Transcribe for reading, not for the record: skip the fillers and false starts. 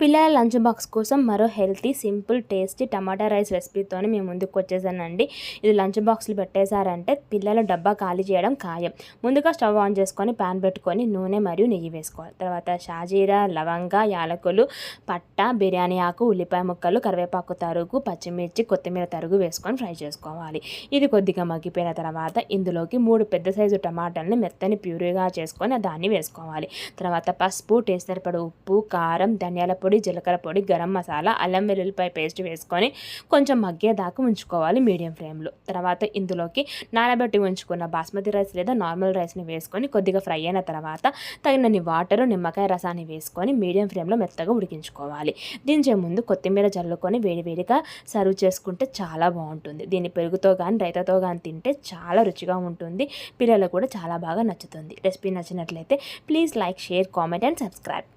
పిల్లల lunch box కోసం మరో హెల్తీ, సింపుల్, టేస్టీ టమాటా రైస్ రెసిపీతోని మేము ముందుకు వచ్చేసానండి. ఇది లంచ్ బాక్స్లు పెట్టేశారంటే పిల్లలు డబ్బా ఖాళీ చేయడం ఖాయం. ముందుగా స్టవ్ ఆన్ చేసుకొని ప్యాన్ పెట్టుకొని నూనె మరియు నెయ్యి వేసుకోవాలి. తర్వాత షాజీరా, లవంగ, యాలకులు, పట్ట, బిర్యానీ ఆకు, ఉల్లిపాయ ముక్కలు, కరివేపాకు తరుగు, పచ్చిమిర్చి, కొత్తిమీర తరుగు వేసుకొని ఫ్రై చేసుకోవాలి. ఇది కొద్దిగా మగ్గిపోయిన తర్వాత ఇందులోకి 3 పెద్ద సైజు టమాటాలని మెత్తని ప్యూరీగా చేసుకొని దాన్ని వేసుకోవాలి. తర్వాత పసుపు, టేస్ట్ సరిపడా ఉప్పు, కారం, ధనియాల పొడి, జీలకర్ర పొడి, గరం మసాలా, అల్లం వెల్లుల్లిపాయ పేస్ట్ వేసుకొని కొంచెం మగ్గేదాకా ఉంచుకోవాలి మీడియం ఫ్లేమ్లో. తర్వాత ఇందులోకి నానబెట్టి ఉంచుకున్న బాస్మతి రైస్ లేదా నార్మల్ రైస్ని వేసుకొని కొద్దిగా ఫ్రై అయిన తర్వాత తగినన్ని వాటరు, నిమ్మకాయ రసాన్ని వేసుకొని మీడియం ఫ్లేమ్లో మెత్తగా ఉడికించుకోవాలి. దించే ముందు కొత్తిమీర జల్లుకొని వేడివేడిగా సర్వ్ చేసుకుంటే చాలా బాగుంటుంది. దీన్ని పెరుగుతో కానీ రైతాతో కానీ తింటే చాలా రుచిగా ఉంటుంది. పిల్లలకు కూడా చాలా బాగా నచ్చుతుంది. రెసిపీ నచ్చినట్లయితే please like, share, comment and subscribe.